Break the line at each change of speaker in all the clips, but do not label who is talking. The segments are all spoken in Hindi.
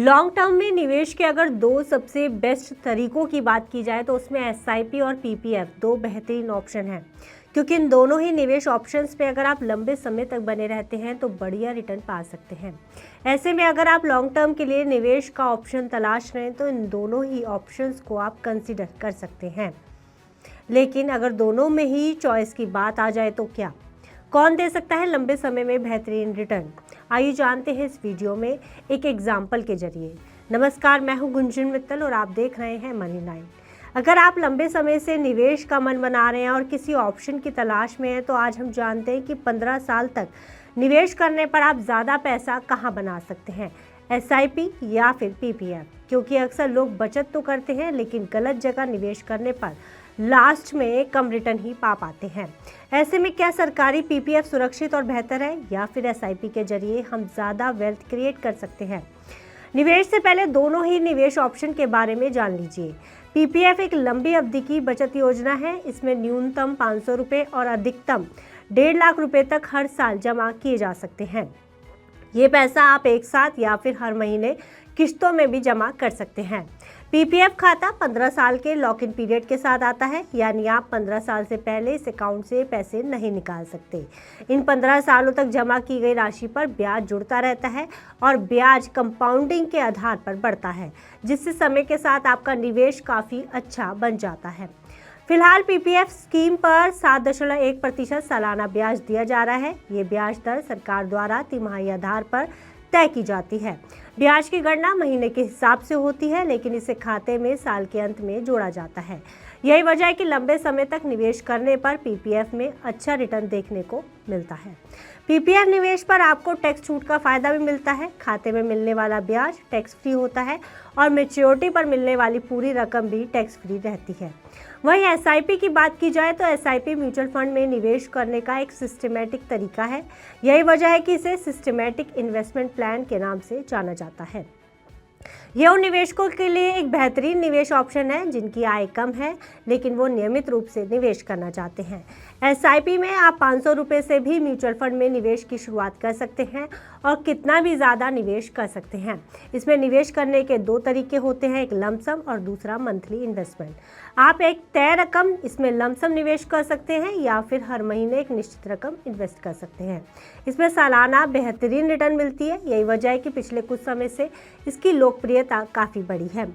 लॉन्ग टर्म में निवेश के अगर दो सबसे बेस्ट तरीकों की बात की जाए तो उसमें एसआईपी और पीपीएफ दो बेहतरीन ऑप्शन हैं, क्योंकि इन दोनों ही निवेश ऑप्शंस पे अगर आप लंबे समय तक बने रहते हैं तो बढ़िया रिटर्न पा सकते हैं। ऐसे में अगर आप लॉन्ग टर्म के लिए निवेश का ऑप्शन तलाश रहे हैं तो इन दोनों ही ऑप्शंस को आप कंसिडर कर सकते हैं। लेकिन अगर दोनों में ही चॉइस की बात आ जाए तो क्या, कौन दे सकता है लंबे समय में बेहतरीन रिटर्न? आइए जानते हैं इस वीडियो में एक एग्जाम्पल के जरिए। नमस्कार, मैं हूं गुंजन मित्तल और आप देख रहे हैं मनी लाइन। अगर आप लंबे समय से निवेश का मन बना रहे हैं और किसी ऑप्शन की तलाश में हैं तो आज हम जानते हैं कि 15 साल तक निवेश करने पर आप ज़्यादा पैसा कहां बना सकते हैं, एसआईपी या फिर पीपीएफ। क्योंकि अक्सर लोग बचत तो करते हैं लेकिन गलत जगह निवेश करने पर लास्ट में कम रिटर्न ही पा पाते हैं। ऐसे में क्या सरकारी पीपीएफ सुरक्षित और बेहतर है या फिर एसआईपी के जरिए हम ज़्यादा वेल्थ क्रिएट कर सकते हैं? निवेश से पहले दोनों ही निवेश ऑप्शन के बारे में जान लीजिए। पीपीएफ एक लंबी अवधि की बचत योजना है। इसमें न्यूनतम 500 रुपये और अधिकतम 1.5 लाख रुपए तक हर साल जमा किए जा सकते हैं। ये पैसा आप एक साथ या फिर हर महीने किस्तों में भी जमा कर सकते हैं। पीपीएफ खाता 15 साल के लॉक इन पीरियड के साथ आता है, यानी आप 15 साल से पहले इस अकाउंट से पैसे नहीं निकाल सकते। इन 15 सालों तक जमा की गई राशि पर ब्याज जुड़ता रहता है और ब्याज कंपाउंडिंग के आधार पर बढ़ता है, जिससे समय के साथ आपका निवेश काफ़ी अच्छा बन जाता है। फिलहाल पीपीएफ स्कीम पर 7.1% सालाना ब्याज दिया जा रहा है। ये ब्याज दर सरकार द्वारा तिमाही आधार पर तय की जाती है। ब्याज की गणना महीने के हिसाब से होती है, लेकिन इसे खाते में साल के अंत में जोड़ा जाता है। यही वजह है कि लंबे समय तक निवेश करने पर पीपीएफ में अच्छा रिटर्न देखने को मिलता है। पीपीएफ निवेश पर आपको टैक्स छूट का फायदा भी मिलता है। खाते में मिलने वाला ब्याज टैक्स फ्री होता है और मैच्योरिटी पर मिलने वाली पूरी रकम भी टैक्स फ्री रहती है। वहीं एसआईपी की बात की जाए तो एसआईपी म्यूचुअल फंड में निवेश करने का एक सिस्टमैटिक तरीका है। यही वजह है कि इसे सिस्टमैटिक इन्वेस्टमेंट प्लान के नाम से जाना जाता है। यह उन निवेशकों के लिए एक बेहतरीन निवेश ऑप्शन है जिनकी आय कम है लेकिन वो नियमित रूप से निवेश करना चाहते हैं। एसआईपी में आप 500 रुपये से भी म्यूचुअल फंड में निवेश की शुरुआत कर सकते हैं और कितना भी ज़्यादा निवेश कर सकते हैं। इसमें निवेश करने के दो तरीके होते हैं, एक लमसम और दूसरा मंथली इन्वेस्टमेंट। आप एक तय रकम इसमें लमसम निवेश कर सकते हैं या फिर हर महीने एक निश्चित रकम इन्वेस्ट कर सकते हैं। इसमें सालाना बेहतरीन रिटर्न मिलती है। यही वजह है कि पिछले कुछ समय से इसकी लोकप्रियता काफ़ी बढ़ी है।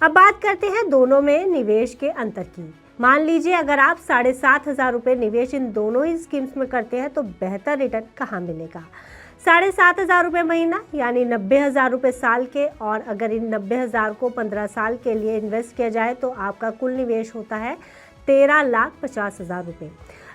अब बात करते हैं दोनों में निवेश के अंतर की। मान लीजिए अगर आप 7,500 रुपये निवेश इन दोनों ही स्कीम्स में करते हैं तो बेहतर रिटर्न कहाँ मिलेगा? 7,500 रुपये महीना यानी 90,000 रुपये साल के, और अगर इन 90,000 को 15 साल के लिए इन्वेस्ट किया जाए तो आपका कुल निवेश होता है 13,50,000 रुपये।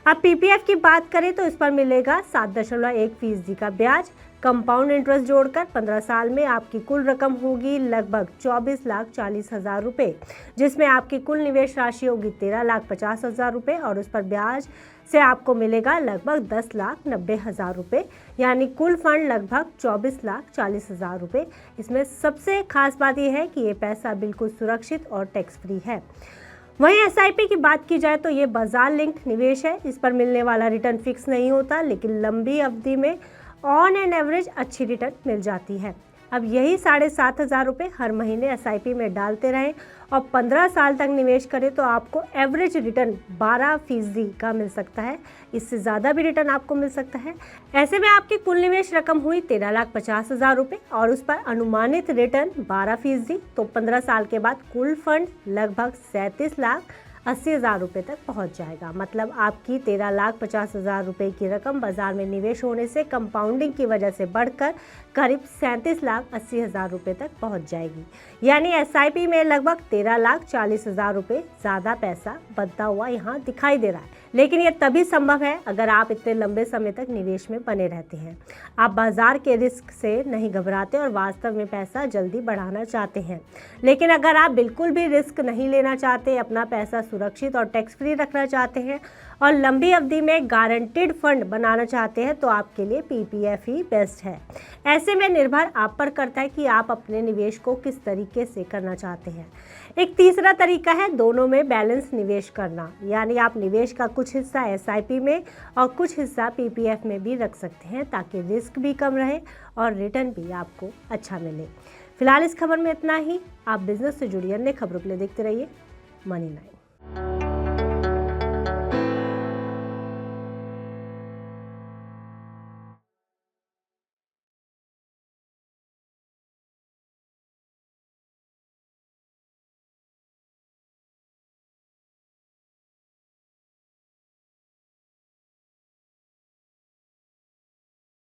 अब पीपीएफ की बात करें तो इस पर मिलेगा 7.1% का ब्याज। कंपाउंड इंटरेस्ट जोड़कर 15 साल में आपकी कुल रकम होगी लगभग 24,40,000 रुपये, जिसमें आपकी कुल निवेश राशि होगी 13,50,000 रुपये और उस पर ब्याज से आपको मिलेगा लगभग 10,90,000 रुपये, यानी कुल फंड लगभग 24,40,000 रुपये। इसमें सबसे खास बात यह है कि ये पैसा बिल्कुल सुरक्षित और टैक्स फ्री है। वहीं एसआईपी की बात की जाए तो ये बाजार लिंक निवेश है। इस पर मिलने वाला रिटर्न फिक्स नहीं होता, लेकिन लंबी अवधि में ऑन एन एवरेज अच्छी रिटर्न मिल जाती है। अब यही 7,500 रुपये हर महीने एसआईपी में डालते रहें और 15 साल तक निवेश करें तो आपको एवरेज रिटर्न 12% का मिल सकता है। इससे ज़्यादा भी रिटर्न आपको मिल सकता है। ऐसे में आपकी कुल निवेश रकम हुई 13,50,000 रुपये और उस पर अनुमानित रिटर्न 12%, तो 15 साल के बाद कुल फंड लगभग 37,80,000 रुपये तक पहुंच जाएगा। मतलब आपकी 13,50,000 रुपये की रकम बाजार में निवेश होने से कंपाउंडिंग की वजह से बढ़कर करीब 37,80,000 रुपये तक पहुंच जाएगी। यानी एसआईपी में लगभग 13,40,000 रुपये ज़्यादा पैसा बनता हुआ यहाँ दिखाई दे रहा है। लेकिन ये तभी संभव है अगर आप इतने लंबे समय तक निवेश में बने रहते हैं, आप बाजार के रिस्क से नहीं घबराते और वास्तव में पैसा जल्दी बढ़ाना चाहते हैं। लेकिन अगर आप बिल्कुल भी रिस्क नहीं लेना चाहते, अपना पैसा सुरक्षित और टैक्स फ्री रखना चाहते हैं और लंबी अवधि में गारंटीड फंड बनाना चाहते हैं तो आपके लिए पीपीएफ ही बेस्ट है। ऐसे में निर्भर आप पर करता है कि आप अपने निवेश को किस तरीके से करना चाहते हैं। एक तीसरा तरीका है दोनों में बैलेंस निवेश करना, यानी आप निवेश का कुछ हिस्सा एसआईपी में और कुछ हिस्सा पीपीएफ में भी रख सकते हैं ताकि रिस्क भी कम रहे और रिटर्न भी आपको अच्छा मिले। फिलहाल इस खबर में इतना ही। आप बिजनेस से जुड़ी अन्य खबरों के लिए देखते रहिए मनी 9।